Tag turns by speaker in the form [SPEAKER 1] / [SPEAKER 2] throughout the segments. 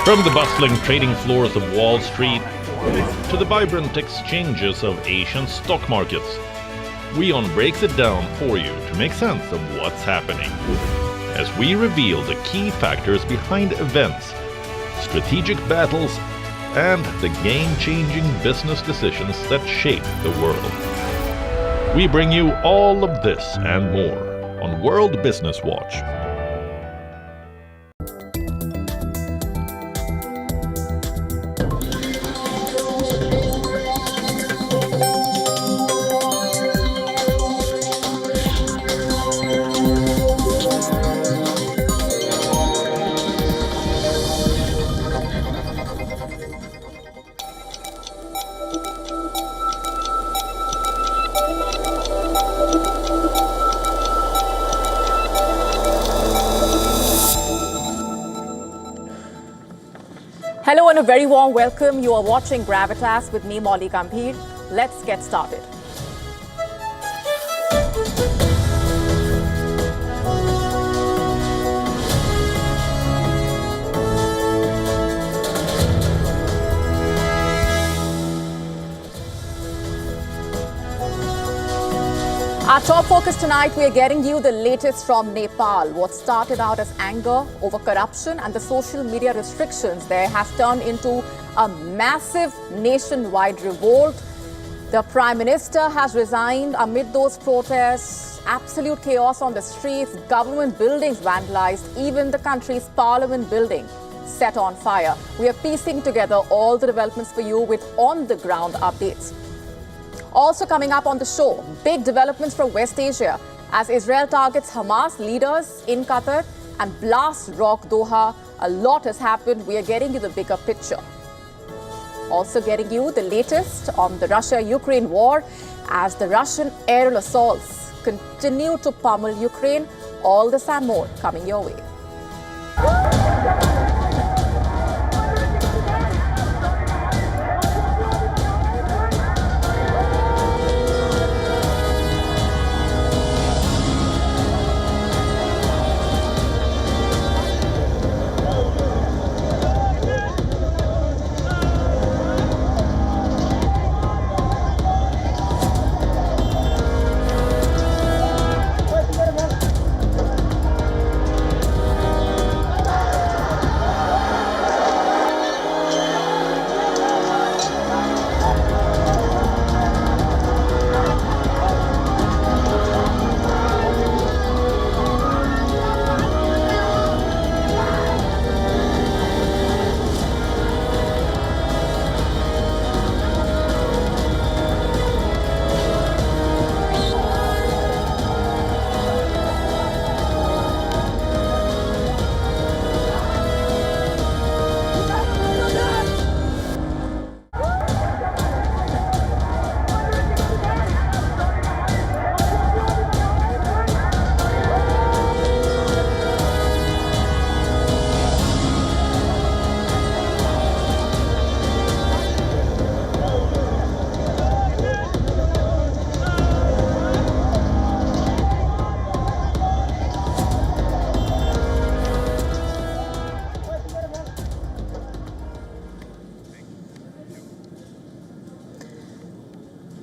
[SPEAKER 1] From the bustling trading floors of Wall Street to the vibrant exchanges of Asian stock markets, WION breaks it down for you to make sense of what's happening, as we reveal the key factors behind events, strategic battles, and the game-changing business decisions that shape the world. We bring you all of this and more on World Business Watch.
[SPEAKER 2] Hello and a very warm welcome. You are watching Gravitas with me, Molly Gambhir. Let's get started. Our top focus tonight, we are getting you the latest from Nepal. What started out as anger over corruption and the social media restrictions there has turned into a massive nationwide revolt. The Prime Minister has resigned amid those protests, absolute chaos on the streets, government buildings vandalized, even the country's parliament building set on fire. We are piecing together all the developments for you with on-the-ground updates. Also coming up on the show, big developments from West Asia as Israel targets Hamas leaders in Qatar and blasts rock Doha. A lot has happened. We are getting you the bigger picture. Also getting you the latest on the Russia-Ukraine war as the Russian aerial assaults continue to pummel Ukraine. All this and more coming your way.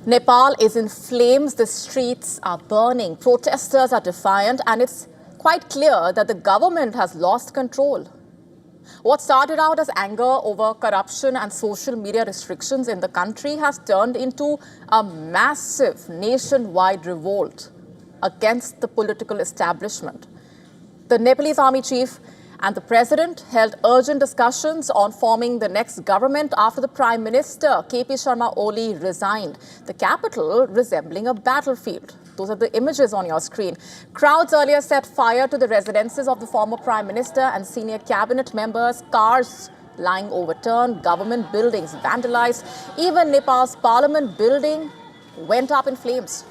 [SPEAKER 2] Nepal is in flames, the streets are burning, protesters are defiant, and it's quite clear that the government has lost control. What started out as anger over corruption and social media restrictions in the country has turned into a massive nationwide revolt against the political establishment. The Nepalese army chief and the president held urgent discussions on forming the next government after the Prime Minister, KP Sharma Oli, resigned. The capital resembling a battlefield. Those are the images on your screen. Crowds earlier set fire to the residences of the former Prime Minister and senior cabinet members, cars lying overturned, government buildings vandalized. Even Nepal's parliament building went up in flames.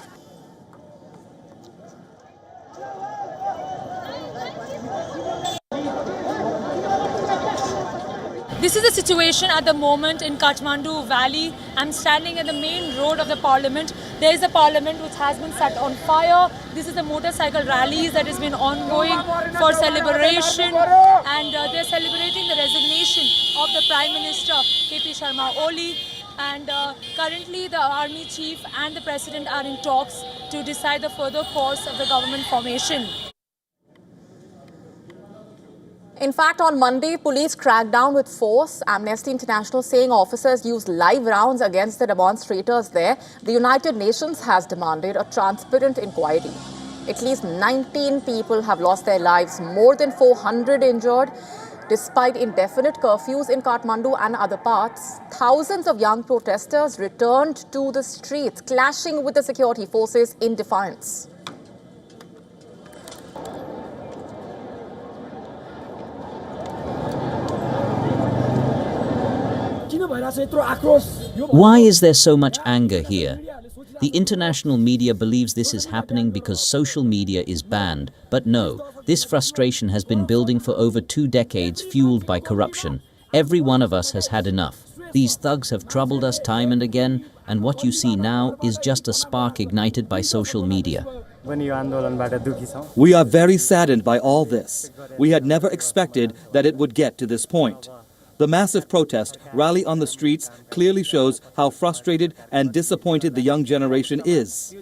[SPEAKER 3] This is the situation at the moment in Kathmandu Valley. I'm standing at the main road of the parliament. There is a parliament which has been set on fire. This is the motorcycle rallies that has been ongoing for celebration, and they're celebrating the resignation of the Prime Minister Oli. And currently the army chief and the president are in talks to decide the further course of the government formation.
[SPEAKER 2] In fact, on Monday, police cracked down with force. Amnesty International saying officers used live rounds against the demonstrators there. The United Nations has demanded a transparent inquiry. At least 19 people have lost their lives, more than 400 injured. Despite indefinite curfews in Kathmandu and other parts, thousands of young protesters returned to the streets, clashing with the security forces in defiance.
[SPEAKER 4] Why is there so much anger here? The international media believes this is happening because social media is banned, but no, this frustration has been building for over 2 decades, fueled by corruption. Every one of us has had enough. These thugs have troubled us time and again, and what you see now is just a spark ignited by social media.
[SPEAKER 5] We are very saddened by all this. We had never expected that it would get to this point. The massive protest rally on the streets clearly shows how frustrated and disappointed the young generation is.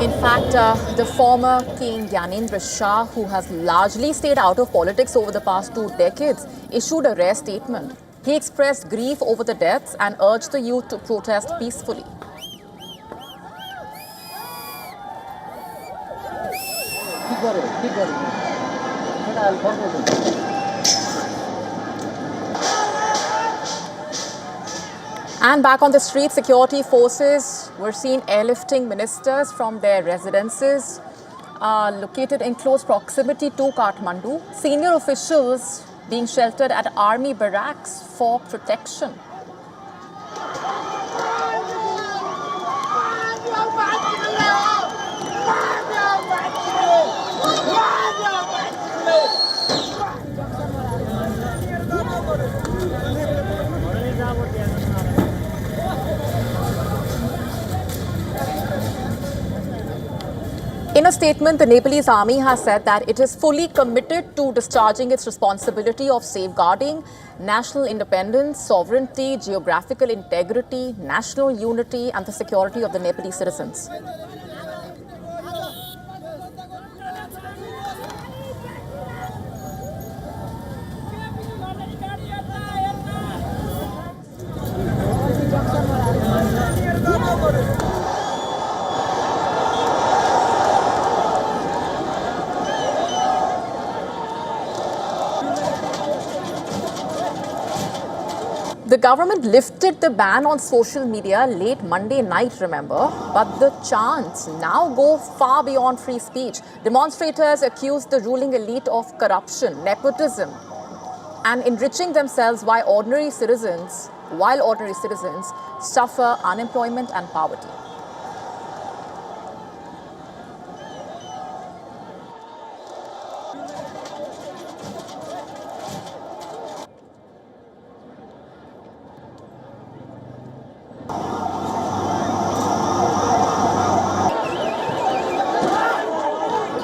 [SPEAKER 2] In fact, the former King Gyanendra Shah, who has largely stayed out of politics over the past 2 decades, issued a rare statement. He expressed grief over the deaths and urged the youth to protest peacefully. And back on the street, security forces were seen airlifting ministers from their residences located in close proximity to Kathmandu. Senior officials being sheltered at army barracks for protection. In a statement, the Nepalese army has said that it is fully committed to discharging its responsibility of safeguarding national independence, sovereignty, geographical integrity, national unity, and the security of the Nepalese citizens. The government lifted the ban on social media late Monday night, remember, but the chants now go far beyond free speech. Demonstrators accused the ruling elite of corruption, nepotism, and enriching themselves while ordinary citizens suffer unemployment and poverty.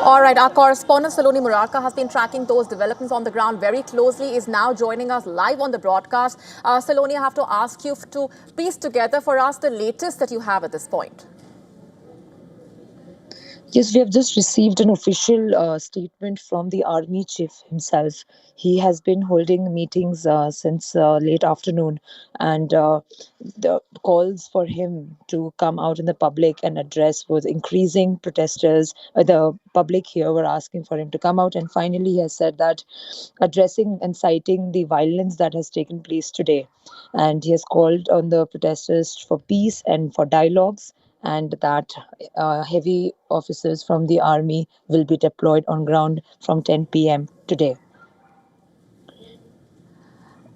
[SPEAKER 2] All right, our correspondent Saloni Murarka has been tracking those developments on the ground very closely, is now joining us live on the broadcast. Saloni, I have to ask you to piece together for us the latest that you have at this point.
[SPEAKER 6] Yes, we have just received an official statement from the army chief himself. He has been holding meetings since late afternoon, and the calls for him to come out in the public and address was increasing. Protesters, the public here were asking for him to come out, and finally he has said that addressing and citing the violence that has taken place today, and he has called on the protesters for peace and for dialogues, and that heavy officers from the army will be deployed on ground from 10 p.m. today.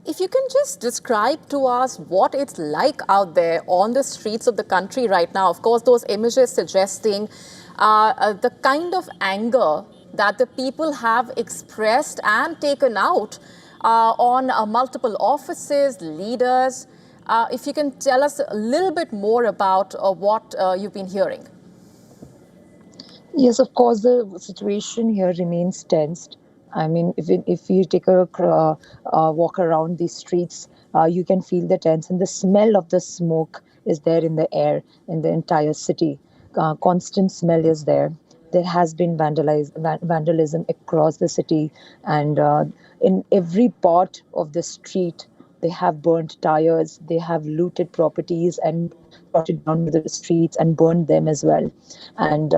[SPEAKER 2] If you can just describe to us what it's like out there on the streets of the country right now. Of course, those images suggesting the kind of anger that the people have expressed and taken out on multiple offices, leaders. If you can tell us a little bit more about what you've been hearing.
[SPEAKER 6] Yes, of course, the situation here remains tensed. I mean, if you take a walk around the streets, you can feel the tense, and the smell of the smoke is there in the air in the entire city. Constant smell is there. There has been vandalism across the city, and in every part of the street, they have burnt tires, they have looted properties and brought it down to the streets and burned them as well. And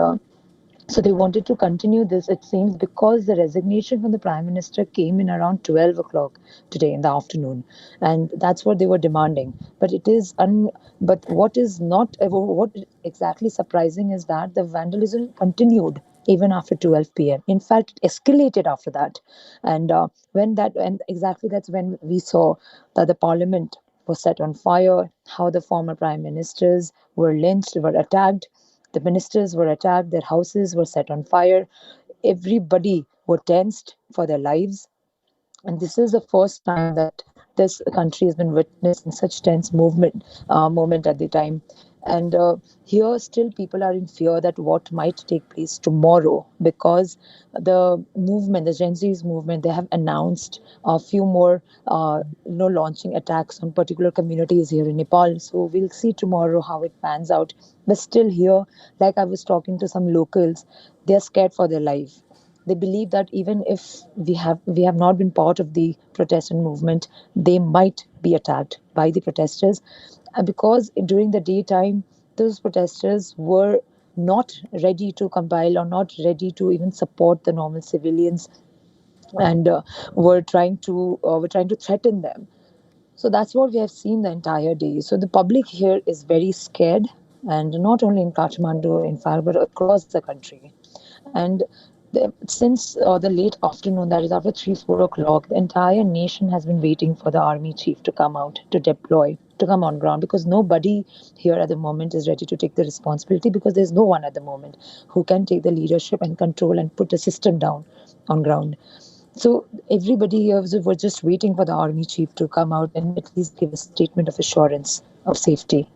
[SPEAKER 6] so they wanted to continue this, it seems, because the resignation from the Prime Minister came in around 12 o'clock today in the afternoon. And that's what they were demanding. But but what is not, what exactly surprising is that the vandalism continued even after 12 p.m. In fact, it escalated after that. And and exactly that's when we saw that the parliament was set on fire, how the former prime ministers were lynched, were attacked. The ministers were attacked, their houses were set on fire. Everybody were tensed for their lives. And this is the first time that this country has been witnessing such tense moment at the time. And here still people are in fear that what might take place tomorrow, because the movement, the Gen Z's movement, they have announced a few more, launching attacks on particular communities here in Nepal. So we'll see tomorrow how it pans out. But still here, like I was talking to some locals, they're scared for their life. They believe that even if we have not been part of the protest and movement, they might be attacked by the protesters, because during the daytime those protesters were not ready to compile or not ready to even support the normal civilians, and were trying to threaten them. So that's what we have seen the entire day. So the public here is very scared, and not only in Kathmandu, in fact, but across the country. And since the late afternoon, that is after 3-4 o'clock, the entire nation has been waiting for the army chief to come out, to deploy, to come on ground, because nobody here at the moment is ready to take the responsibility, because there's no one at the moment who can take the leadership and control and put the system down on ground. So everybody here was just waiting for the army chief to come out and at least give a statement of assurance of safety.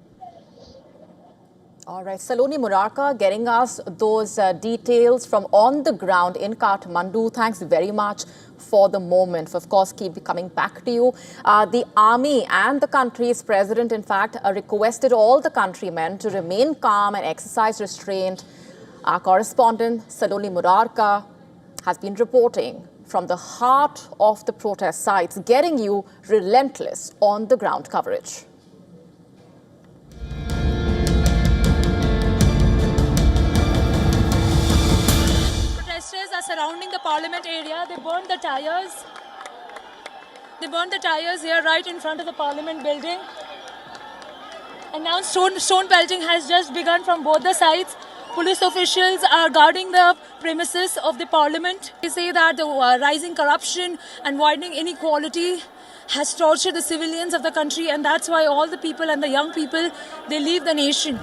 [SPEAKER 2] All right, Saloni Murarka getting us those details from on the ground in Kathmandu. Thanks very much for the moment. Of course, keep coming back to you. The army and the country's president, in fact, requested all the countrymen to remain calm and exercise restraint. Our correspondent, Saloni Murarka, has been reporting from the heart of the protest sites, getting you relentless on the ground coverage.
[SPEAKER 3] Protesters are surrounding the parliament area. They burned the tires. They burned the tires here right in front of the parliament building. And now stone pelting has just begun from both the sides. Police officials are guarding the premises of the parliament. They say that the rising corruption and widening inequality has tortured the civilians of the country, and that's why all the people and the young people, they leave the nation.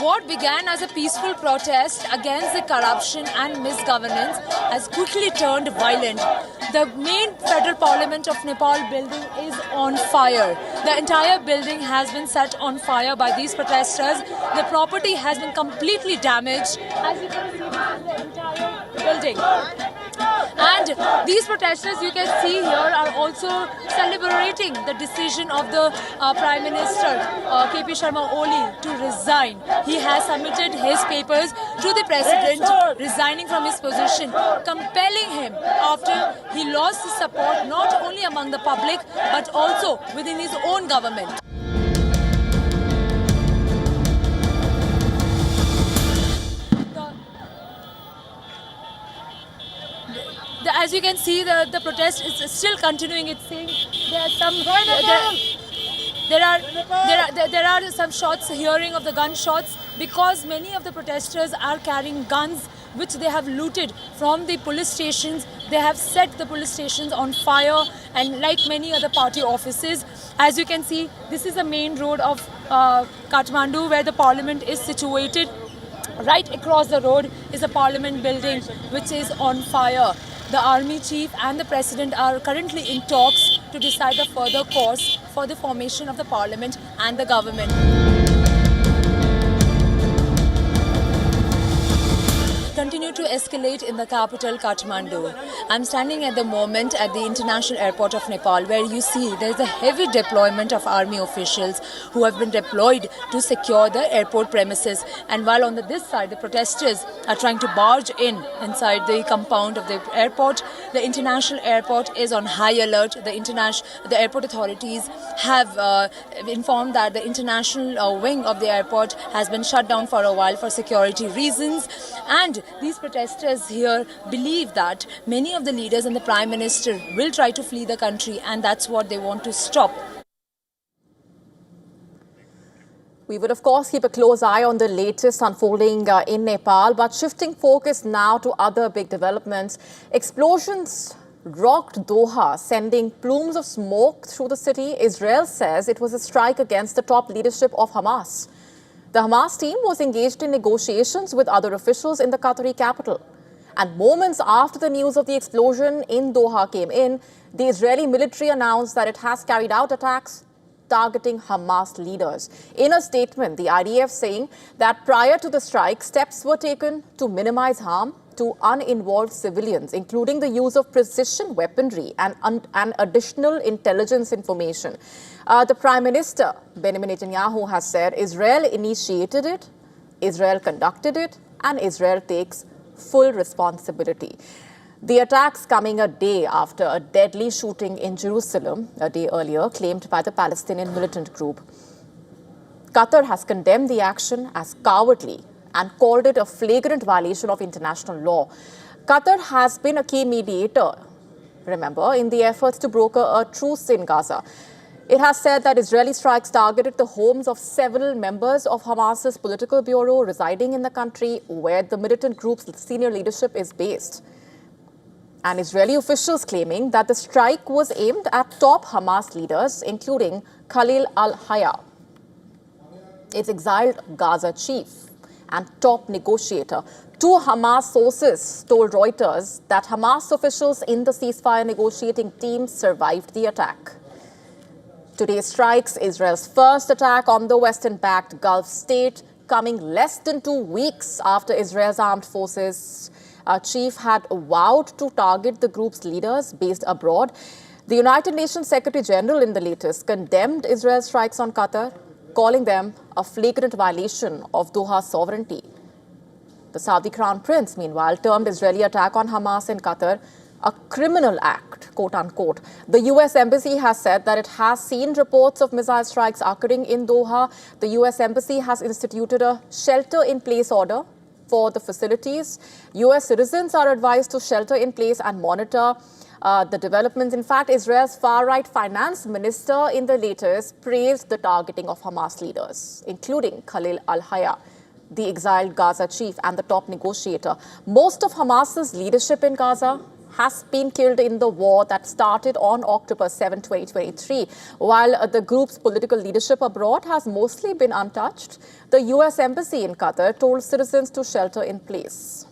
[SPEAKER 3] What began as a peaceful protest against the corruption and misgovernance has quickly turned violent. The main federal parliament of Nepal building is on fire. The entire building has been set on fire by these protesters. The property has been completely damaged. As you can see, this is the entire building. And these protesters, you can see here, are also celebrating the decision of the Prime Minister KP Sharma Oli to resign. He has submitted his papers to the President, resigning from his position, compelling him after he lost his support not only among the public but also within his own government. As you can see, the protest is still continuing. It's saying there are some there are some shots, hearing of the gunshots, because many of the protesters are carrying guns which they have looted from the police stations. They have set the police stations on fire, and like many other party offices. As you can see, this is the main road of Kathmandu, where the parliament is situated. Right across the road is a parliament building which is on fire. The army chief and the president are currently in talks to decide the further course for the formation of the parliament and the government. Continue to escalate in the capital Kathmandu. I'm standing at the moment at the international airport of Nepal, where you see there's a heavy deployment of army officials who have been deployed to secure the airport premises. And while on this side, the protesters are trying to barge inside the compound of the airport. The international airport is on high alert. The airport authorities have informed that the international wing of the airport has been shut down for a while for security reasons. And these protesters here believe that many of the leaders and the Prime Minister will try to flee the country, and that's what they want to stop.
[SPEAKER 2] We would, of course, keep a close eye on the latest unfolding in Nepal, but shifting focus now to other big developments. Explosions rocked Doha, sending plumes of smoke through the city. Israel says it was a strike against the top leadership of Hamas. The Hamas team was engaged in negotiations with other officials in the Qatari capital. And moments after the news of the explosion in Doha came in, the Israeli military announced that it has carried out attacks targeting Hamas leaders. In a statement, the IDF saying that prior to the strike, steps were taken to minimize harm to uninvolved civilians, including the use of precision weaponry and additional intelligence information. The Prime Minister, Benjamin Netanyahu, has said Israel initiated it, Israel conducted it, and Israel takes full responsibility. The attacks coming a day after a deadly shooting in Jerusalem, a day earlier, claimed by the Palestinian militant group. Qatar has condemned the action as cowardly and called it a flagrant violation of international law. Qatar has been a key mediator, remember, in the efforts to broker a truce in Gaza. It has said that Israeli strikes targeted the homes of several members of Hamas's political bureau residing in the country where the militant group's senior leadership is based. And Israeli officials claiming that the strike was aimed at top Hamas leaders, including Khalil al-Hayya, its exiled Gaza chief and top negotiator. Two Hamas sources told Reuters that Hamas officials in the ceasefire negotiating team survived the attack. Today's strikes, Israel's first attack on the Western-backed Gulf state, coming less than 2 weeks after Israel's armed forces chief had vowed to target the group's leaders based abroad. The United Nations Secretary General in the latest condemned Israel's strikes on Qatar, calling them a flagrant violation of Doha's sovereignty. The Saudi Crown Prince, meanwhile, termed Israeli attack on Hamas in Qatar a criminal act, quote unquote. The US Embassy has said that it has seen reports of missile strikes occurring in Doha. The US Embassy has instituted a shelter-in-place order for the facilities. US citizens are advised to shelter in place and monitor the developments. In fact, Israel's far-right finance minister in the latest praised the targeting of Hamas leaders, including Khalil al-Hayya, the exiled Gaza chief and the top negotiator. Most of Hamas's leadership in Gaza has been killed in the war that started on October 7, 2023. While the group's political leadership abroad has mostly been untouched, the US Embassy in Qatar told citizens to shelter in place.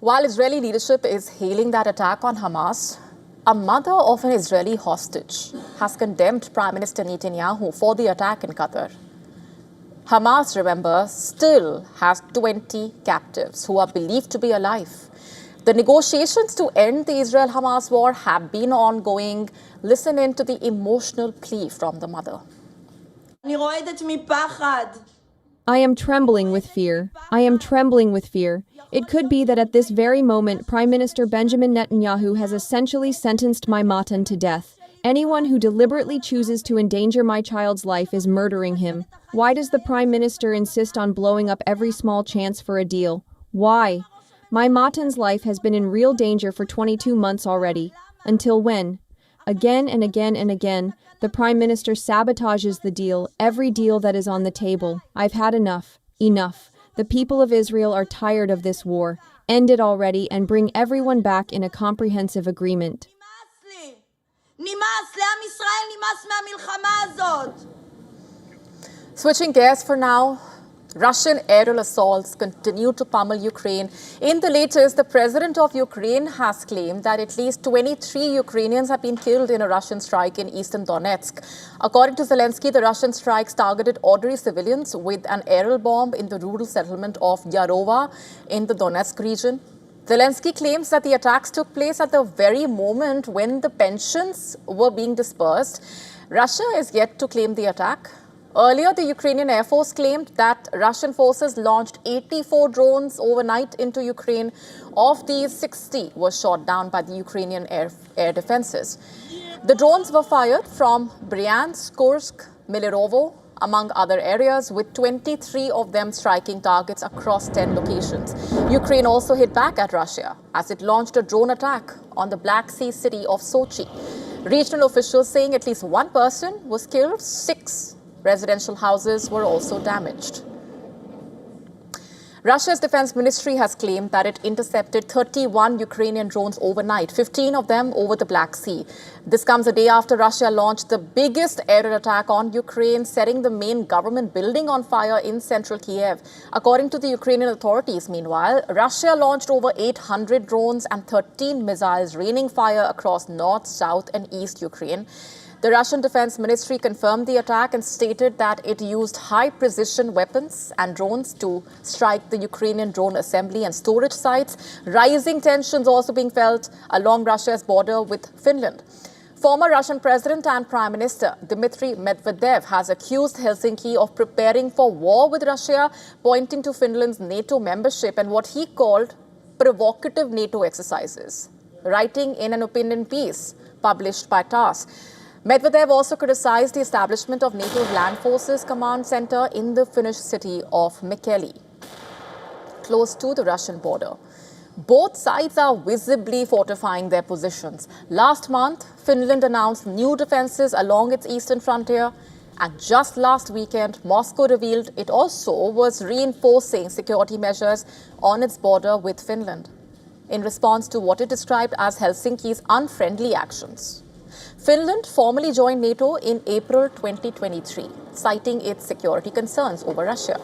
[SPEAKER 2] While Israeli leadership is hailing that attack on Hamas, a mother of an Israeli hostage has condemned Prime Minister Netanyahu for the attack in Qatar. Hamas, remember, still has 20 captives who are believed to be alive. The negotiations to end the Israel-Hamas war have been ongoing. Listen in to the emotional plea from the mother.
[SPEAKER 7] I am trembling with fear. I am trembling with fear. It could be that at this very moment, Prime Minister Benjamin Netanyahu has essentially sentenced my Matan to death. Anyone who deliberately chooses to endanger my child's life is murdering him. Why does the Prime Minister insist on blowing up every small chance for a deal? Why? My Matan's life has been in real danger for 22 months already. Until when? Again and again and again, the Prime Minister sabotages the deal, every deal that is on the table. I've had enough. Enough. The people of Israel are tired of this war. End it already and bring everyone back in a comprehensive agreement.
[SPEAKER 2] Switching gears for now, Russian aerial assaults continue to pummel Ukraine. In the latest, the president of Ukraine has claimed that at least 23 Ukrainians have been killed in a Russian strike in eastern Donetsk. According to Zelensky, the Russian strikes targeted ordinary civilians with an aerial bomb in the rural settlement of Yarova in the Donetsk region. Zelensky claims that the attacks took place at the very moment when the pensions were being dispersed. Russia is yet to claim the attack. Earlier, the Ukrainian Air Force claimed that Russian forces launched 84 drones overnight into Ukraine. Of these, 60 were shot down by the Ukrainian air defenses. The drones were fired from Bryansk, Kursk, Milerovo, among other areas, with 23 of them striking targets across 10 locations. Ukraine also hit back at Russia as it launched a drone attack on the Black Sea city of Sochi. Regional officials saying at least one person was killed, 6 residential houses were also damaged. Russia's defense ministry has claimed that it intercepted 31 Ukrainian drones overnight, 15 of them over the Black Sea. This comes a day after Russia launched the biggest aerial attack on Ukraine, setting the main government building on fire in central Kiev. According to the Ukrainian authorities, meanwhile, Russia launched over 800 drones and 13 missiles, raining fire across north, south and east Ukraine. The Russian Defense Ministry confirmed the attack and stated that it used high-precision weapons and drones to strike the Ukrainian drone assembly and storage sites. Rising tensions also being felt along Russia's border with Finland. Former Russian President and Prime Minister Dmitry Medvedev has accused Helsinki of preparing for war with Russia, pointing to Finland's NATO membership and what he called provocative NATO exercises. Writing in an opinion piece published by TASS, Medvedev also criticized the establishment of NATO's Land Forces Command Center in the Finnish city of Mikkeli, close to the Russian border. Both sides are visibly fortifying their positions. Last month, Finland announced new defenses along its eastern frontier, and just last weekend, Moscow revealed it also was reinforcing security measures on its border with Finland, in response to what it described as Helsinki's unfriendly actions. Finland formally joined NATO in April 2023, citing its security concerns over Russia.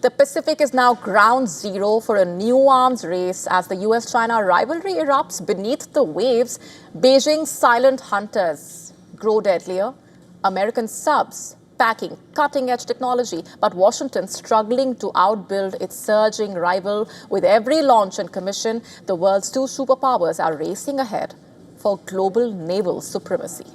[SPEAKER 2] The Pacific is now ground zero for a new arms race as the US-China rivalry erupts beneath the waves. Beijing's silent hunters grow deadlier. American subs packing cutting-edge technology, but Washington struggling to outbuild its surging rival. With every launch and commission, the world's two superpowers are racing ahead for global naval supremacy.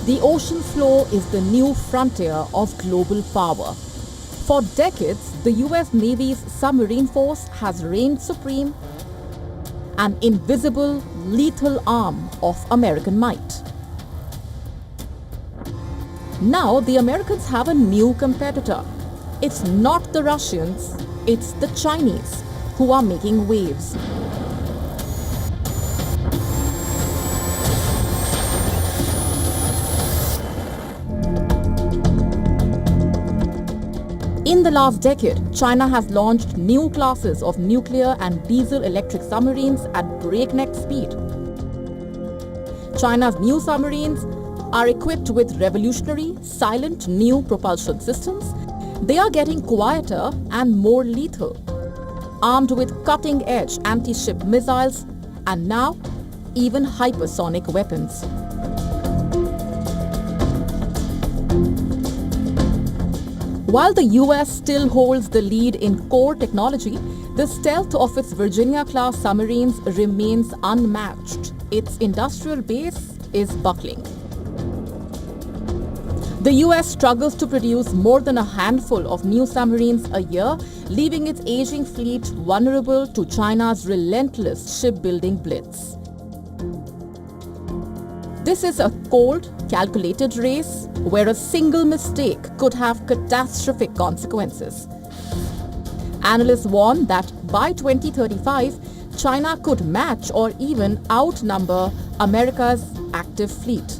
[SPEAKER 2] The ocean floor is the new frontier of global power. For decades, the US Navy's submarine force has reigned supreme, an invisible, lethal arm of American might. Now, the Americans have a new competitor. It's not the Russians, it's the Chinese who are making waves. In the last decade, China has launched new classes of nuclear and diesel-electric submarines at breakneck speed. China's new submarines are equipped with revolutionary, silent new propulsion systems. They are getting quieter and more lethal, armed with cutting-edge anti-ship missiles and now even hypersonic weapons. While the US still holds the lead in core technology, the stealth of its Virginia-class submarines remains unmatched. Its industrial base is buckling. The US struggles to produce more than a handful of new submarines a year, leaving its aging fleet vulnerable to China's relentless shipbuilding blitz. This is a cold, calculated race where a single mistake could have catastrophic consequences. Analysts warn that by 2035, China could match or even outnumber America's active fleet.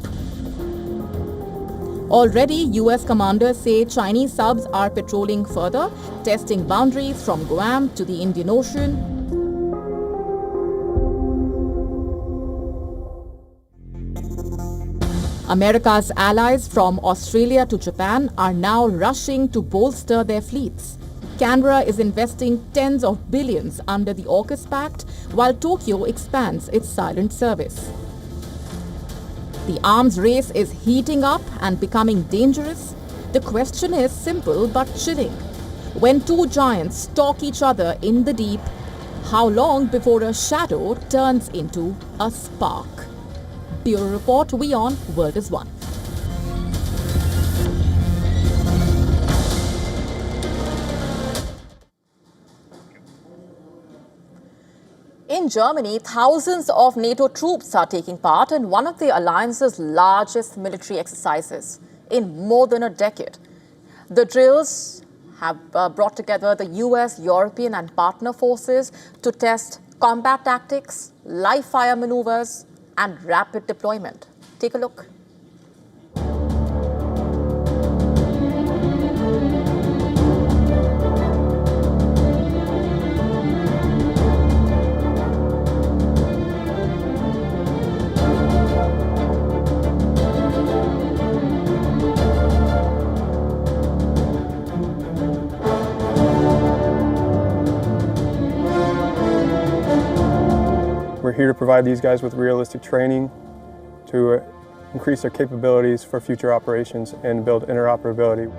[SPEAKER 2] Already, US commanders say Chinese subs are patrolling further, testing boundaries from Guam to the Indian Ocean. America's allies from Australia to Japan are now rushing to bolster their fleets. Canberra is investing tens of billions under the AUKUS Pact, while Tokyo expands its silent service. The arms race is heating up and becoming dangerous. The question is simple but chilling. When two giants stalk each other in the deep, how long before a shadow turns into a spark? Bureau Report, WION World is One. In Germany, thousands of NATO troops are taking part in one of the alliance's largest military exercises in more than a decade. The drills have brought together the US, European and partner forces to test combat tactics, live fire maneuvers and rapid deployment. Take a look.
[SPEAKER 8] We're here to provide these guys with realistic training to increase their capabilities for future operations and build interoperability.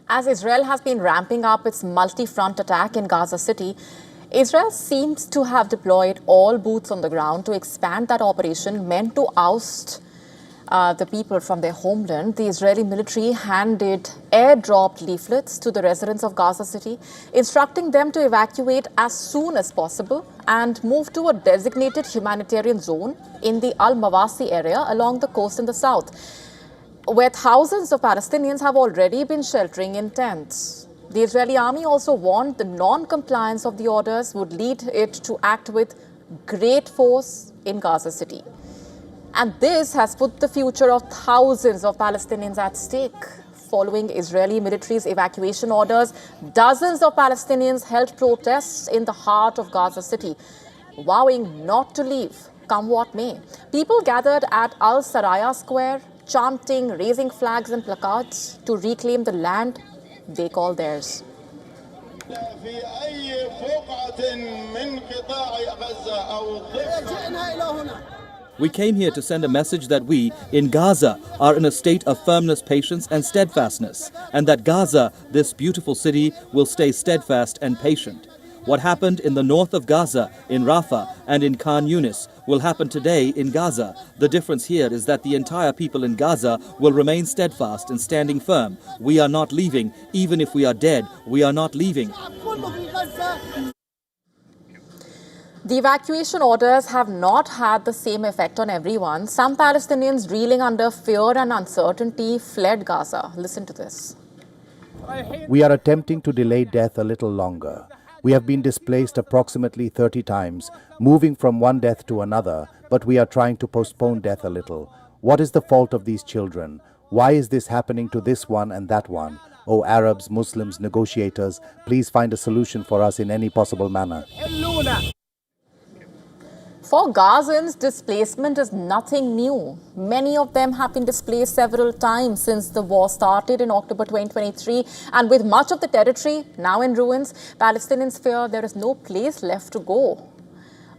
[SPEAKER 2] As Israel has been ramping up its multi-front attack in Gaza City, Israel seems to have deployed all boots on the ground to expand that operation meant to oust the people from their homeland. The Israeli military handed airdropped leaflets to the residents of Gaza City, instructing them to evacuate as soon as possible and move to a designated humanitarian zone in the Al-Mawasi area along the coast in the south, where thousands of Palestinians have already been sheltering in tents. The Israeli army also warned the non-compliance of the orders would lead it to act with great force in Gaza City. And this has put the future of thousands of Palestinians at stake. Following Israeli military's evacuation orders, dozens of Palestinians held protests in the heart of Gaza City, vowing not to leave, come what may. People gathered at Al-Saraya Square, chanting, raising flags and placards to reclaim the land they call theirs.
[SPEAKER 5] We came here to send a message that we, in Gaza, are in a state of firmness, patience and steadfastness, and that Gaza, this beautiful city, will stay steadfast and patient. What happened in the north of Gaza, in Rafah and in Khan Yunis, will happen today in Gaza. The difference here is that the entire people in Gaza will remain steadfast and standing firm. We are not leaving. Even if we are dead, we are not leaving.
[SPEAKER 2] The evacuation orders have not had the same effect on everyone. Some Palestinians reeling under fear and uncertainty fled Gaza. Listen to this.
[SPEAKER 9] We are attempting to delay death a little longer. We have been displaced approximately 30 times, moving from one death to another, but we are trying to postpone death a little. What is the fault of these children? Why is this happening to this one and that one? Oh, Arabs, Muslims, negotiators, please find a solution for us in any possible manner.
[SPEAKER 2] For Gazans, displacement is nothing new. Many of them have been displaced several times since the war started in October 2023. And with much of the territory now in ruins, Palestinians fear there is no place left to go.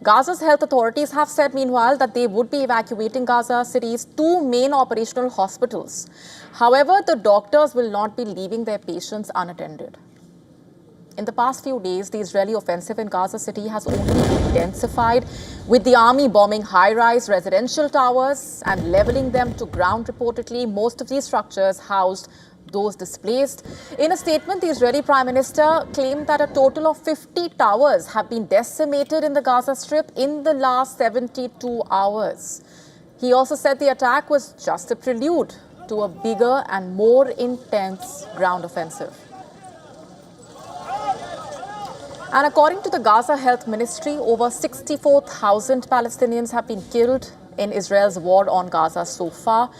[SPEAKER 2] Gaza's health authorities have said, meanwhile, that they would be evacuating Gaza City's 2 main operational hospitals. However, the doctors will not be leaving their patients unattended. In the past few days, the Israeli offensive in Gaza City has only intensified, with the army bombing high-rise residential towers and leveling them to ground. Reportedly, most of these structures housed those displaced. In a statement, the Israeli Prime Minister claimed that a total of 50 towers have been decimated in the Gaza Strip in the last 72 hours. He also said the attack was just a prelude to a bigger and more intense ground offensive. And according to the Gaza Health Ministry, over 64,000 Palestinians have been killed in Israel's war on Gaza so far.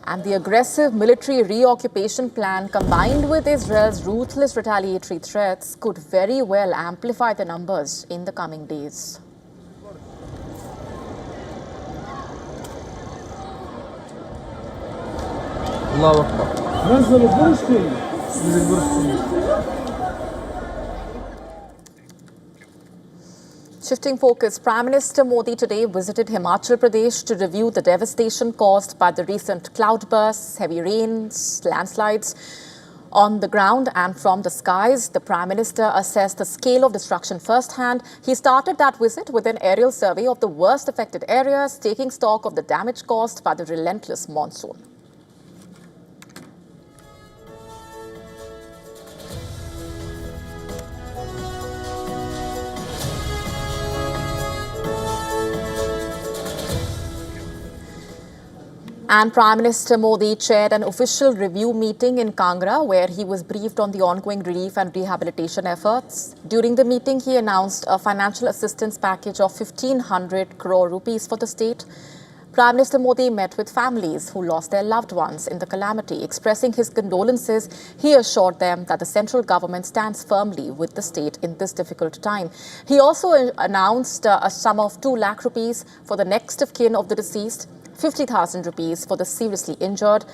[SPEAKER 2] And the aggressive military reoccupation plan, combined with Israel's ruthless retaliatory threats, could very well amplify the numbers in the coming days.
[SPEAKER 10] Allahu Akbar.
[SPEAKER 2] Shifting focus, Prime Minister Modi today visited Himachal Pradesh to review the devastation caused by the recent cloudbursts, heavy rains, landslides. On the ground and from the skies, the Prime Minister assessed the scale of destruction firsthand. He started that visit with an aerial survey of the worst affected areas, taking stock of the damage caused by the relentless monsoon. And Prime Minister Modi chaired an official review meeting in Kangra, where he was briefed on the ongoing relief and rehabilitation efforts. During the meeting, he announced a financial assistance package of 1,500 crore rupees for the state. Prime Minister Modi met with families who lost their loved ones in the calamity. Expressing his condolences, he assured them that the central government stands firmly with the state in this difficult time. He also announced a sum of 2 lakh rupees for the next of kin of the deceased, 50,000 rupees for the seriously injured.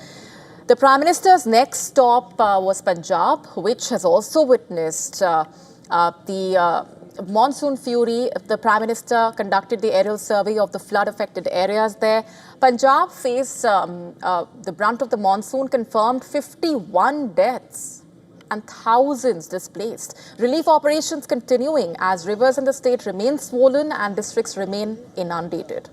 [SPEAKER 2] The Prime Minister's next stop was Punjab, which has also witnessed the monsoon fury. The Prime Minister conducted the aerial survey of the flood-affected areas there. Punjab faced the brunt of the monsoon, confirmed 51 deaths and thousands displaced. Relief operations continuing as rivers in the state remain swollen and districts remain inundated.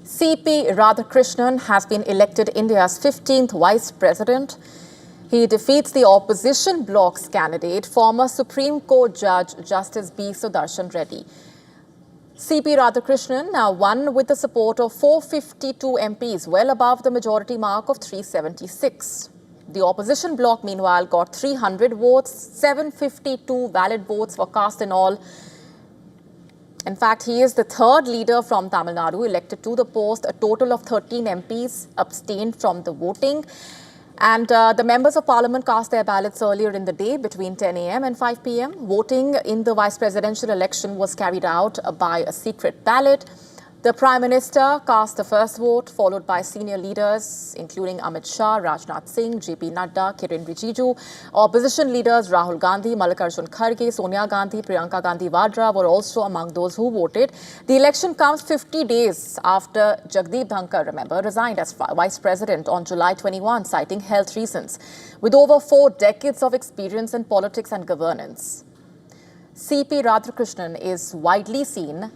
[SPEAKER 2] C.P. Radhakrishnan has been elected India's 15th Vice President. He defeats the opposition bloc's candidate, former Supreme Court Judge Justice B. Sudarshan Reddy. C.P. Radhakrishnan now won with the support of 452 MPs, well above the majority mark of 376. The opposition bloc, meanwhile, got 300 votes, 752 valid votes were cast in all. In fact, he is the third leader from Tamil Nadu elected to the post. A total of 13 MPs abstained from the voting. And the members of parliament cast their ballots earlier in the day between 10 a.m. and 5 p.m. Voting in the vice presidential election was carried out by a secret ballot. The Prime Minister cast the first vote, followed by senior leaders including Amit Shah, Rajnath Singh, JP Nadda, Kiren Rijiju. Opposition leaders Rahul Gandhi, Mallikarjun Kharge, Sonia Gandhi, Priyanka Gandhi Vadra were also among those who voted. The election comes 50 days after Jagdeep Dhankar, remember, resigned as Vice President on July 21, citing health reasons. With over 4 decades of experience in politics and governance, C.P. Radhakrishnan is widely seen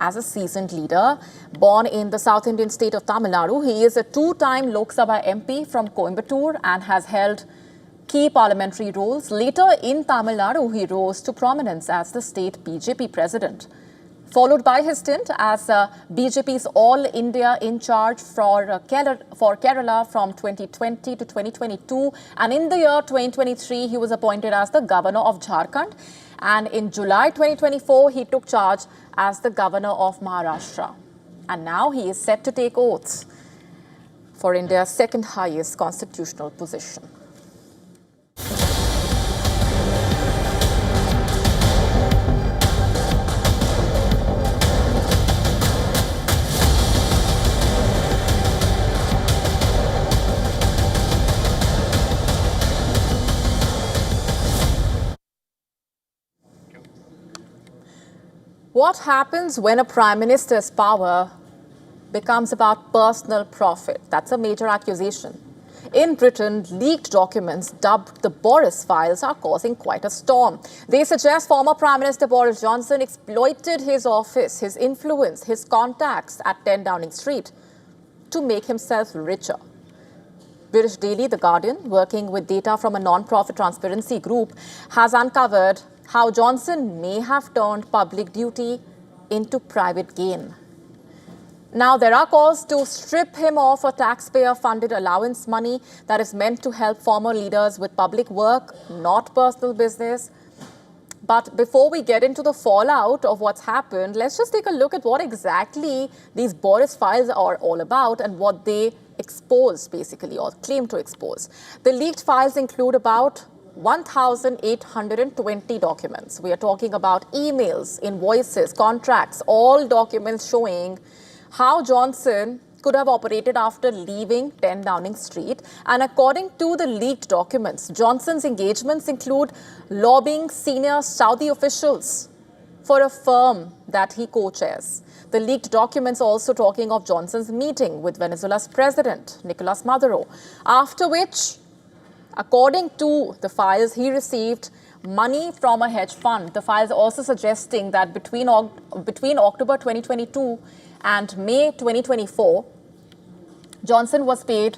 [SPEAKER 2] as a seasoned leader. Born in the South Indian state of Tamil Nadu, he is a 2-time Lok Sabha MP from Coimbatore and has held key parliamentary roles. Later in Tamil Nadu, he rose to prominence as the state BJP president, followed by his stint as BJP's All India in charge for Kerala from 2020 to 2022. And in the year 2023, he was appointed as the governor of Jharkhand. And in July 2024, he took charge as the governor of Maharashtra. And now he is set to take oaths for India's second highest constitutional position. What happens when a Prime Minister's power becomes about personal profit? That's a major accusation. In Britain, leaked documents dubbed the Boris files are causing quite a storm. They suggest former Prime Minister Boris Johnson exploited his office, his influence, his contacts at 10 Downing Street to make himself richer. British daily The Guardian, working with data from a non-profit transparency group, has uncovered how Johnson may have turned public duty into private gain. Now, there are calls to strip him of a taxpayer-funded allowance money that is meant to help former leaders with public work, not personal business. But before we get into the fallout of what's happened, let's just take a look at what exactly these Boris files are all about and what they expose, basically, or claim to expose. The leaked files include about 1,820 documents. We are talking about emails, invoices, contracts, all documents showing how Johnson could have operated after leaving 10 Downing Street. And according to the leaked documents, Johnson's engagements include lobbying senior Saudi officials for a firm that he co-chairs. The leaked documents also talking of Johnson's meeting with Venezuela's president, Nicolas Maduro, after which, according to the files, he received money from a hedge fund. The files also suggesting that between October 2022 and May 2024, Johnson was paid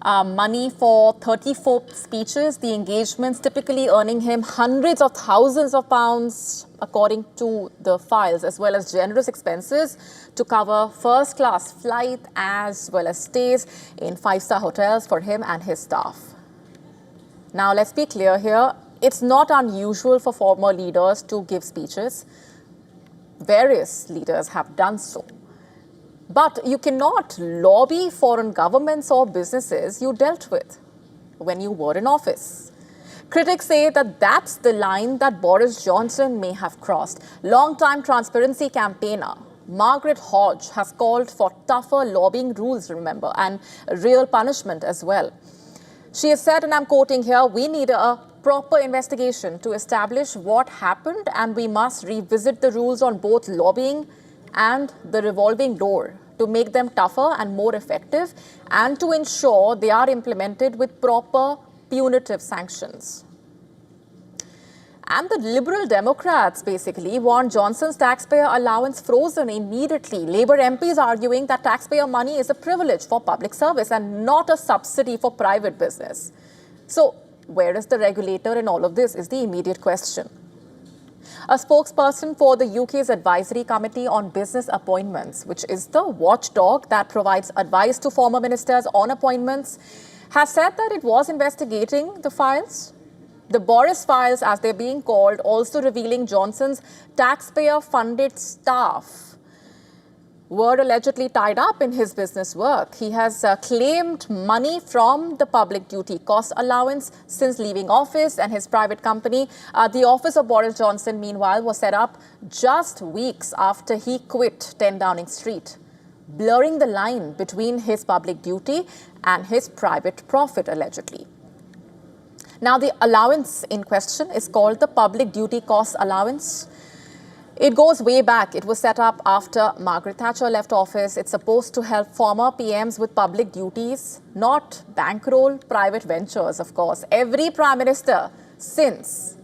[SPEAKER 2] money for 34 speeches, the engagements typically earning him hundreds of thousands of pounds, according to the files, as well as generous expenses to cover first-class flight as well as stays in 5-star hotels for him and his staff. Now, let's be clear here. It's not unusual for former leaders to give speeches. Various leaders have done so. But you cannot lobby foreign governments or businesses you dealt with when you were in office. Critics say that that's the line that Boris Johnson may have crossed. Long-time transparency campaigner Margaret Hodge has called for tougher lobbying rules, remember, and real punishment as well. She has said, and I'm quoting here, "We need a proper investigation to establish what happened, and we must revisit the rules on both lobbying and the revolving door to make them tougher and more effective, and to ensure they are implemented with proper punitive sanctions." And the Liberal Democrats basically want Johnson's taxpayer allowance frozen immediately. Labour MPs arguing that taxpayer money is a privilege for public service and not a subsidy for private business. So, where is the regulator in all of this is the immediate question. A spokesperson for the UK's Advisory Committee on Business Appointments, which is the watchdog that provides advice to former ministers on appointments, has said that it was investigating the files. The Boris files, as they're being called, also revealing Johnson's taxpayer-funded staff were allegedly tied up in his business work. He has claimed money from the public duty cost allowance since leaving office, and his private company, the office of Boris Johnson, meanwhile, was set up just weeks after he quit 10 Downing Street, blurring the line between his public duty and his private profit, allegedly. Now, the allowance in question is called the Public Duty Cost Allowance. It goes way back. It was set up after Margaret Thatcher left office. It's supposed to help former PMs with public duties, not bankroll private ventures, of course. Every Prime Minister since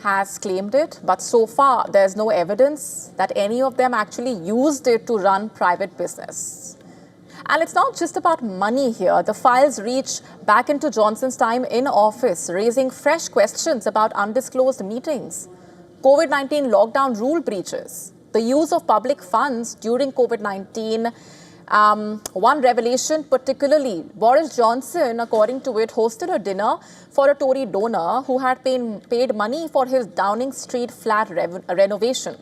[SPEAKER 2] has claimed it, but so far there's no evidence that any of them actually used it to run private business. And it's not just about money here. The files reach back into Johnson's time in office, raising fresh questions about undisclosed meetings, COVID-19 lockdown rule breaches, the use of public funds during COVID-19. One revelation particularly, Boris Johnson, according to it, hosted a dinner for a Tory donor who had paid money for his Downing Street flat renovation,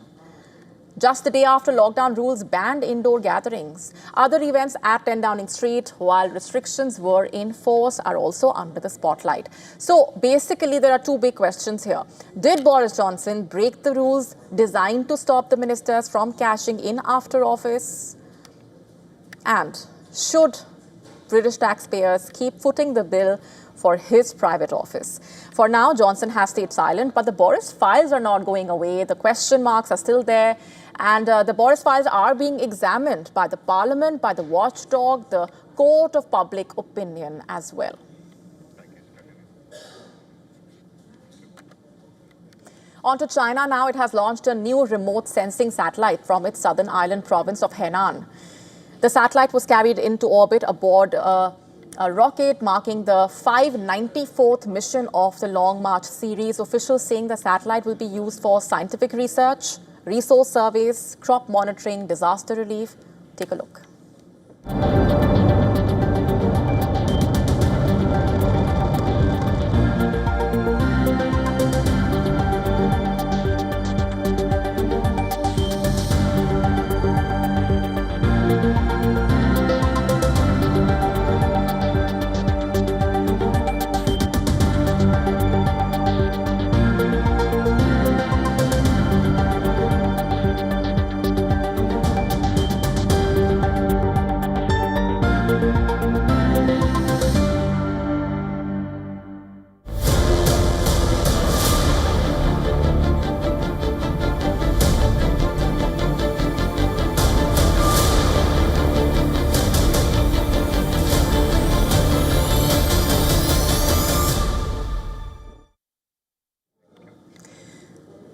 [SPEAKER 2] just the day after lockdown rules banned indoor gatherings. Other events at 10 Downing Street, while restrictions were in force, are also under the spotlight. So basically, there are two big questions here. Did Boris Johnson break the rules designed to stop the ministers from cashing in after office? And should British taxpayers keep footing the bill for his private office? For now, Johnson has stayed silent, but the Boris files are not going away. The question marks are still there. And the Boris files are being examined by the Parliament, by the watchdog, the court of public opinion as well. On to China now. It has launched a new remote sensing satellite from its southern island province of Henan. The satellite was carried into orbit aboard a rocket, marking the 594th mission of the Long March series. Officials saying the satellite will be used for scientific research, resource surveys, crop monitoring, disaster relief. Take a look.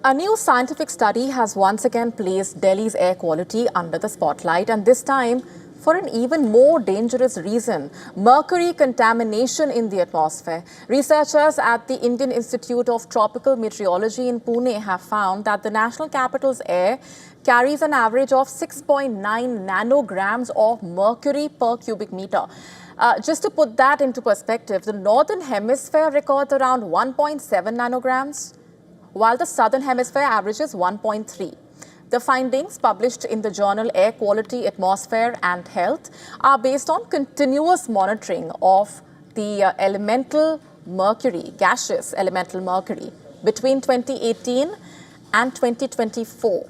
[SPEAKER 2] A new scientific study has once again placed Delhi's air quality under the spotlight, and this time for an even more dangerous reason: mercury contamination in the atmosphere. Researchers at the Indian Institute of Tropical Meteorology in Pune have found that the national capital's air carries an average of 6.9 nanograms of mercury per cubic meter. Just to put that into perspective, the northern hemisphere records around 1.7 nanograms, while the southern hemisphere averages 1.3. The findings, published in the journal Air Quality, Atmosphere and Health, are based on continuous monitoring of the elemental mercury, gaseous elemental mercury, between 2018 and 2024.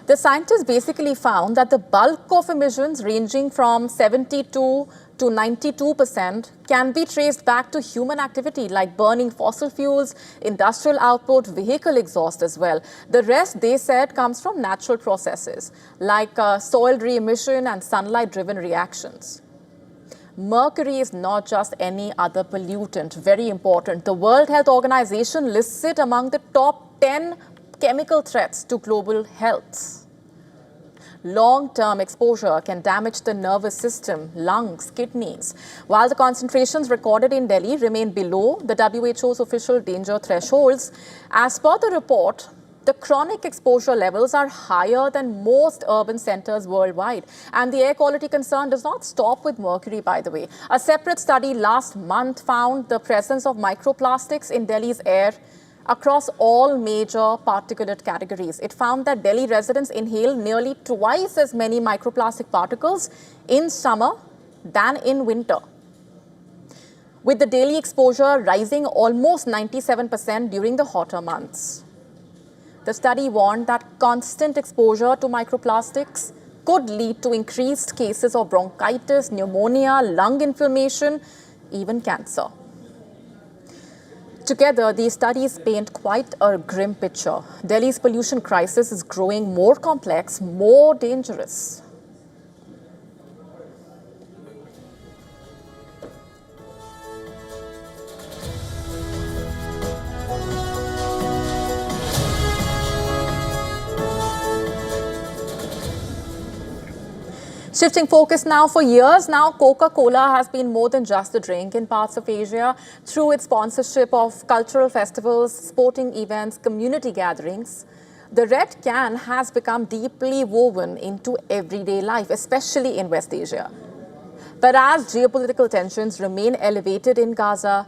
[SPEAKER 2] The scientists basically found that the bulk of emissions, ranging from 72 to 92%, can be traced back to human activity like burning fossil fuels, industrial output, vehicle exhaust as well. The rest, they said, comes from natural processes like soil re-emission and sunlight-driven reactions. Mercury is not just any other pollutant. Very important. The World Health Organization lists it among the top 10 chemical threats to global health. Long-term exposure can damage the nervous system, lungs, kidneys. While the concentrations recorded in Delhi remain below the WHO's official danger thresholds, as per the report, the chronic exposure levels are higher than most urban centers worldwide. And the air quality concern does not stop with mercury, by the way. A separate study last month found the presence of microplastics in Delhi's air across all major particulate categories. It found that Delhi residents inhale nearly twice as many microplastic particles in summer than in winter, with the daily exposure rising almost 97% during the hotter months. The study warned that constant exposure to microplastics could lead to increased cases of bronchitis, pneumonia, lung inflammation, even cancer. Together, these studies paint quite a grim picture. Delhi's pollution crisis is growing more complex, more dangerous. Shifting focus now, for years now, Coca-Cola has been more than just a drink in parts of Asia through its sponsorship of cultural festivals, sporting events, community gatherings. The red can has become deeply woven into everyday life, especially in West Asia. But as geopolitical tensions remain elevated in Gaza,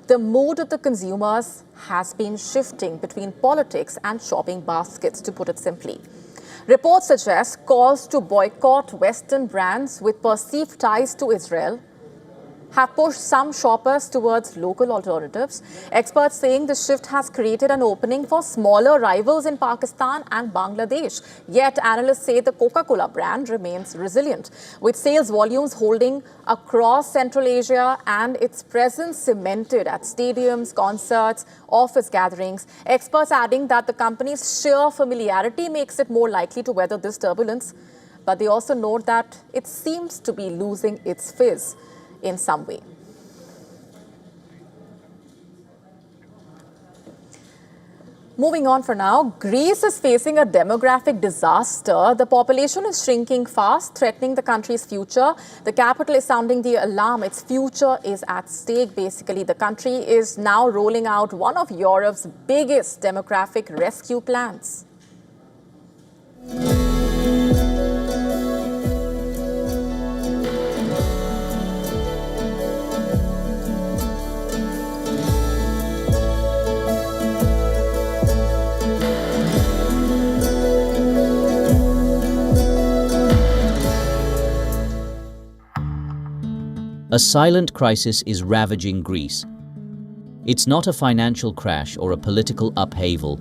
[SPEAKER 2] the mood of the consumers has been shifting between politics and shopping baskets, to put it simply. Reports suggest calls to boycott Western brands with perceived ties to Israel have pushed some shoppers towards local alternatives. Experts saying the shift has created an opening for smaller rivals in Pakistan and Bangladesh. Yet analysts say the Coca-Cola brand remains resilient, with sales volumes holding across Central Asia and its presence cemented at stadiums, concerts, office gatherings. Experts adding that the company's sheer familiarity makes it more likely to weather this turbulence. But they also note that it seems to be losing its fizz in some way. Moving on for now, Greece is facing a demographic disaster. The population is shrinking fast, threatening the country's future. The capital is sounding the alarm. Its future is at stake, basically. The country is now rolling out one of Europe's biggest demographic rescue plans.
[SPEAKER 4] A silent crisis is ravaging Greece. It's not a financial crash or a political upheaval,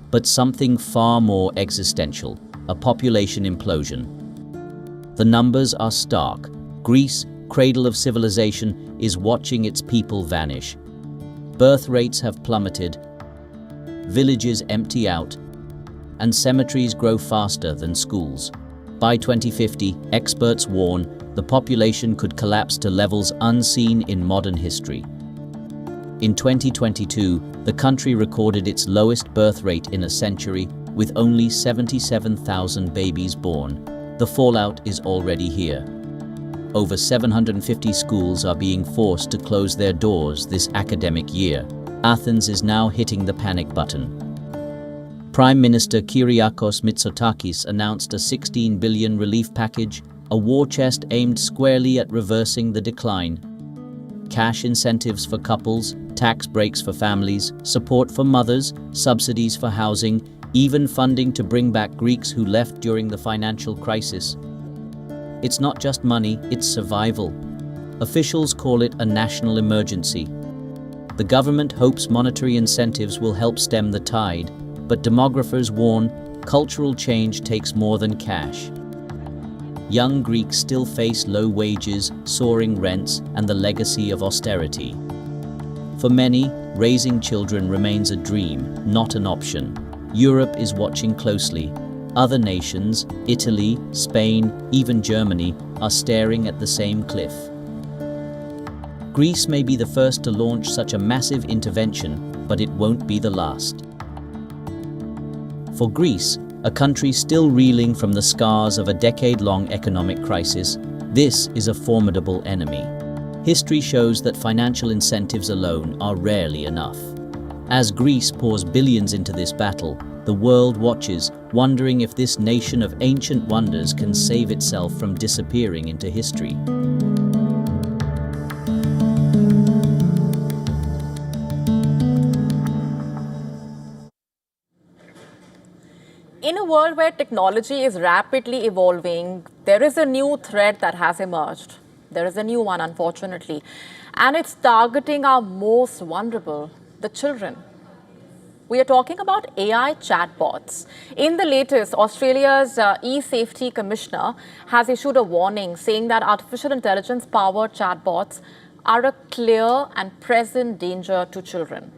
[SPEAKER 4] but something far more existential, a population implosion. The numbers are stark. Greece, cradle of civilization, is watching its people vanish. Birth rates have plummeted, villages empty out, and cemeteries grow faster than schools. By 2050, experts warn the population could collapse to levels unseen in modern history. In 2022, the country recorded its lowest birth rate in a century, with only 77,000 babies born. The fallout is already here. Over 750 schools are being forced to close their doors this academic year. Athens is now hitting the panic button. Prime Minister Kyriakos Mitsotakis announced a 16 billion relief package, a war chest aimed squarely at reversing the decline. Cash incentives for couples, tax breaks for families, support for mothers, subsidies for housing, even funding to bring back Greeks who left during the financial crisis. It's not just money, it's survival. Officials call it a national emergency. The government hopes monetary incentives will help stem the tide, but demographers warn cultural change takes more than cash. Young Greeks still face low wages, soaring rents, and the legacy of austerity. For many, raising children remains a dream, not an option. Europe is watching closely. Other nations, Italy, Spain, even Germany, are staring at the same cliff. Greece may be the first to launch such a massive intervention, but it won't be the last. For Greece, a country still reeling from the scars of a decade-long economic crisis, this is a formidable enemy. History shows that financial incentives alone are rarely enough. As Greece pours billions into this battle, the world watches, wondering if this nation of ancient wonders can save itself from disappearing into history.
[SPEAKER 2] In a world where technology is rapidly evolving, there is a new threat that has emerged. There is a new one, unfortunately, and it's targeting our most vulnerable, the children. We are talking about AI chatbots. In the latest, Australia's e-safety commissioner has issued a warning saying that artificial intelligence-powered chatbots are a clear and present danger to children.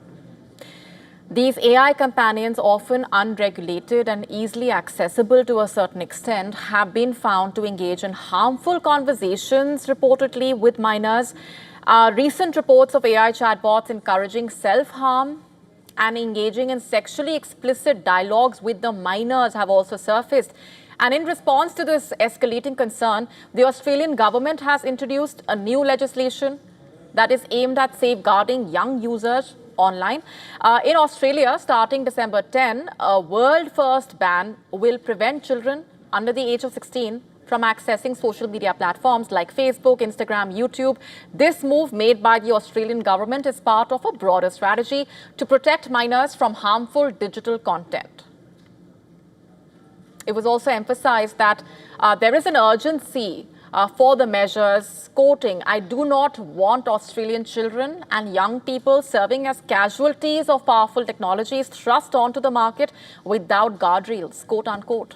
[SPEAKER 2] These AI companions, often unregulated and easily accessible to a certain extent, have been found to engage in harmful conversations, reportedly with minors. Recent reports of AI chatbots encouraging self-harm and engaging in sexually explicit dialogues with the minors have also surfaced. And in response to this escalating concern, the Australian government has introduced a new legislation that is aimed at safeguarding young users online. In Australia, starting December 10, a world-first ban will prevent children under the age of 16 from accessing social media platforms like Facebook, Instagram, YouTube. This move made by the Australian government is part of a broader strategy to protect minors from harmful digital content. It was also emphasized that there is an urgency for the measures, quoting, "I do not want Australian children and young people serving as casualties of powerful technologies thrust onto the market without guardrails," quote unquote.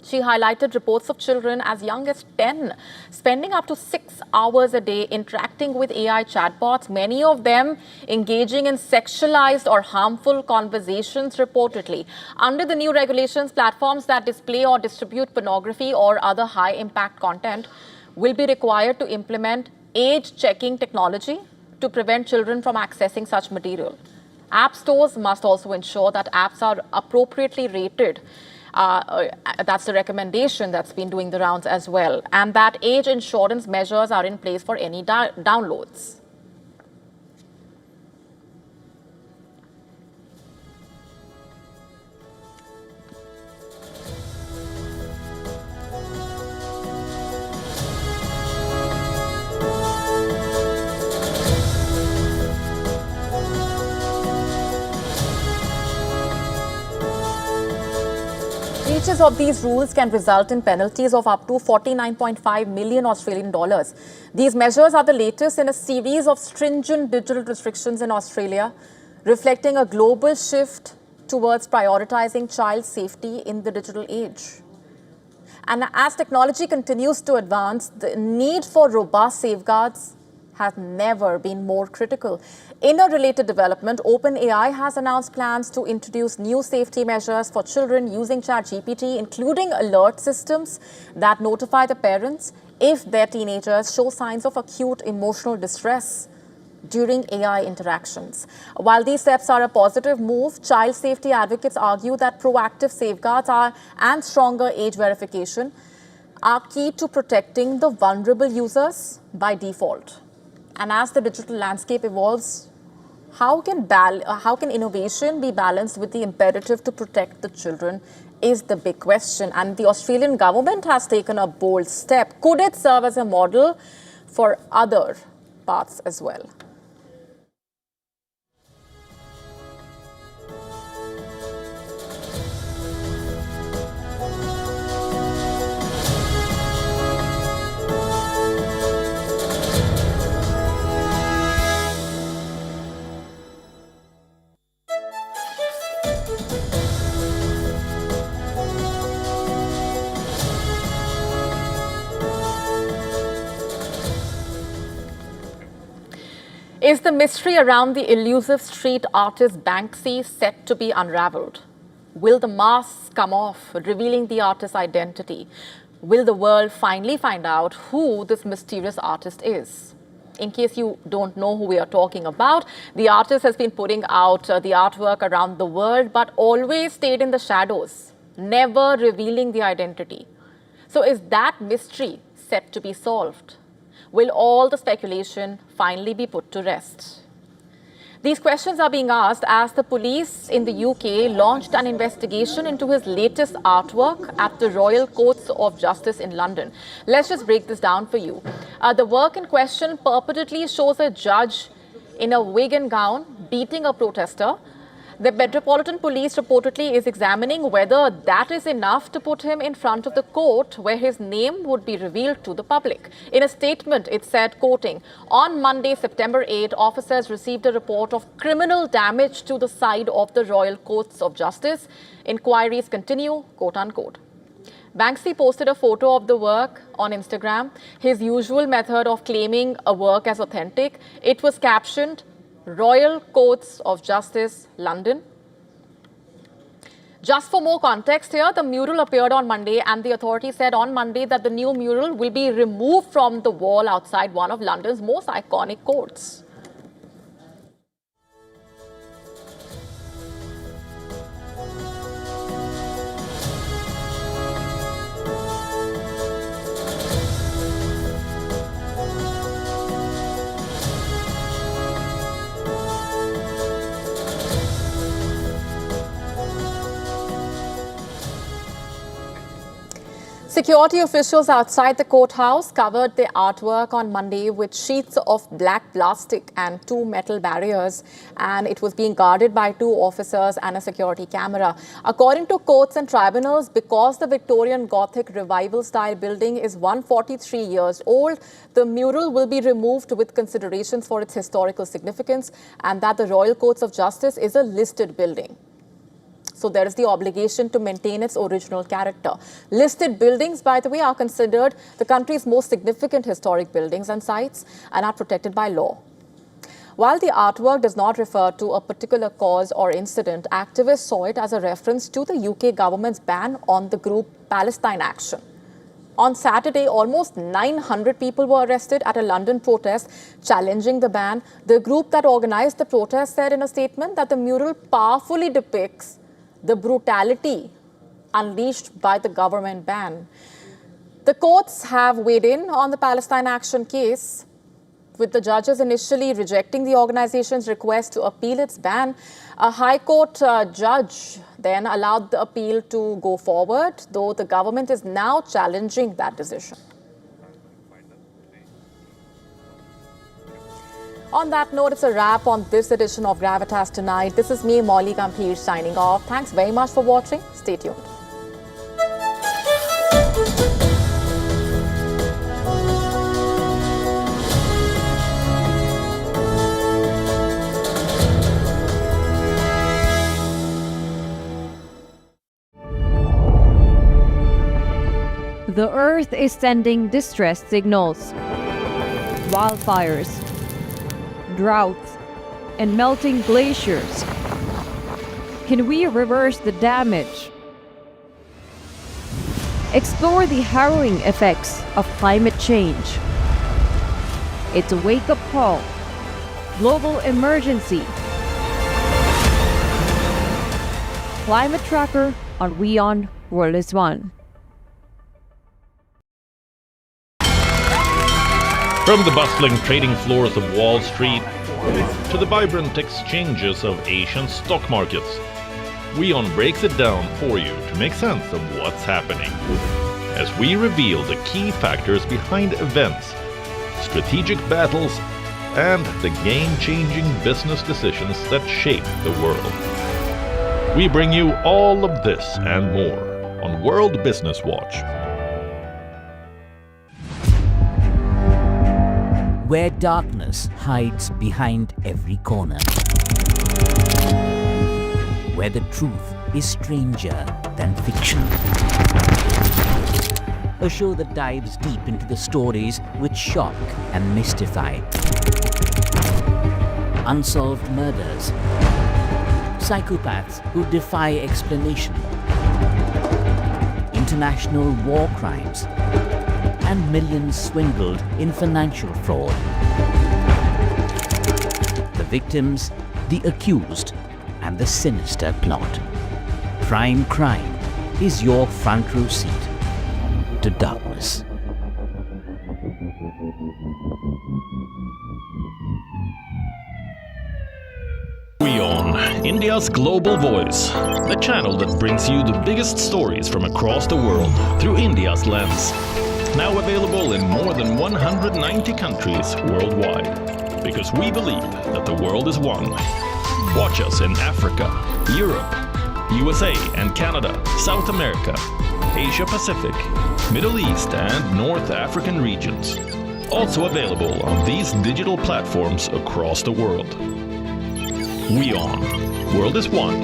[SPEAKER 2] She highlighted reports of children as young as 10 spending up to 6 hours a day interacting with AI chatbots, many of them engaging in sexualized or harmful conversations reportedly. Under the new regulations, platforms that display or distribute pornography or other high-impact content will be required to implement age-checking technology to prevent children from accessing such material. App stores must also ensure that apps are appropriately rated. That's the recommendation that's been doing the rounds as well. And that age insurance measures are in place for any downloads. Breaches of these rules can result in penalties of up to 49.5 million Australian dollars. These measures are the latest in a series of stringent digital restrictions in Australia, reflecting a global shift towards prioritizing child safety in the digital age. And as technology continues to advance, the need for robust safeguards has never been more critical. In a related development, OpenAI has announced plans to introduce new safety measures for children using ChatGPT, including alert systems that notify the parents if their teenagers show signs of acute emotional distress during AI interactions. While these steps are a positive move, child safety advocates argue that proactive safeguards and stronger age verification are key to protecting the vulnerable users by default. And as the digital landscape evolves, how can innovation be balanced with the imperative to protect the children is the big question. And the Australian government has taken a bold step. Could it serve as a model for other paths as well? Is the mystery around the elusive street artist Banksy set to be unraveled? Will the masks come off, revealing the artist's identity? Will the world finally find out who this mysterious artist is? In case you don't know who we are talking about, the artist has been putting out the artwork around the world, but always stayed in the shadows, never revealing the identity. So is that mystery set to be solved? Will all the speculation finally be put to rest? These questions are being asked as the police in the UK launched an investigation into his latest artwork at the Royal Courts of Justice in London. Let's just break this down for you. The work in question purportedly shows a judge in a wig and gown beating a protester. The Metropolitan Police reportedly is examining whether that is enough to put him in front of the court where his name would be revealed to the public. In a statement, it said, quoting, "On Monday, September 8, officers received a report of criminal damage to the side of the Royal Courts of Justice. Inquiries continue," quote unquote. Banksy posted a photo of the work on Instagram, his usual method of claiming a work as authentic. It was captioned, "Royal Courts of Justice, London." Just for more context here, the mural appeared on Monday, and the authorities said on Monday that the new mural will be removed from the wall outside one of London's most iconic courts. Security officials outside the courthouse covered the artwork on Monday with sheets of black plastic and 2 metal barriers, and it was being guarded by 2 officers and a security camera. According to courts and tribunals, because the Victorian Gothic revival-style building is 143 years old, the mural will be removed with considerations for its historical significance, and that the Royal Courts of Justice is a listed building. So there is the obligation to maintain its original character. Listed buildings, by the way, are considered the country's most significant historic buildings and sites and are protected by law. While the artwork does not refer to a particular cause or incident, activists saw it as a reference to the UK government's ban on the group Palestine Action. On Saturday, almost 900 people were arrested at a London protest challenging the ban. The group that organized the protest said in a statement that the mural powerfully depicts the brutality unleashed by the government ban. The courts have weighed in on the Palestine Action case, with the judges initially rejecting the organization's request to appeal its ban. A High Court judge then allowed the appeal to go forward, though the government is now challenging that decision. On that note, it's a wrap on this edition of Gravitas Tonight. This is me, Molly Gambhir, signing off. Thanks very much for watching. Stay tuned.
[SPEAKER 11] The Earth is sending distress signals. Wildfires, droughts, and melting glaciers. Can we reverse the damage? Explore the harrowing effects of climate change. It's a wake-up call. Global emergency. Climate Tracker on WION World is One.
[SPEAKER 1] From the bustling trading floors of Wall Street to the vibrant exchanges of Asian stock markets, WION breaks it down for you to make sense of what's happening, as we reveal the key factors behind events, strategic battles, and the game-changing business decisions that shape the world. We bring you all of this and more on World Business Watch.
[SPEAKER 12] Where darkness hides behind every corner. Where the truth is stranger than fiction. A show that dives deep into the stories which shock and mystify. Unsolved murders. Psychopaths who defy explanation. International war crimes. And millions swindled in financial fraud. The victims, the accused, and the sinister plot. Prime Crime is your front row seat to darkness.
[SPEAKER 1] WION, India's global voice, the channel that brings you the biggest stories from across the world through India's lens. Now available in more than 190 countries worldwide, because we believe that the world is one. Watch us in Africa, Europe, USA and Canada, South America, Asia Pacific, Middle East and North African regions. Also available on these digital platforms across the world. WION. World is one.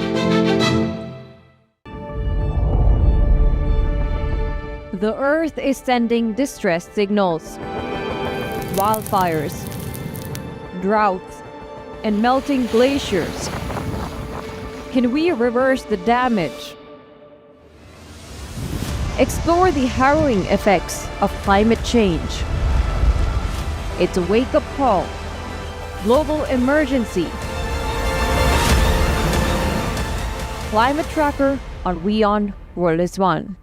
[SPEAKER 11] The Earth is sending distress signals. Wildfires, droughts, and melting glaciers. Can we reverse the damage? Explore the harrowing effects of climate change. It's a wake-up call. Global emergency. Climate Tracker on WION World is One.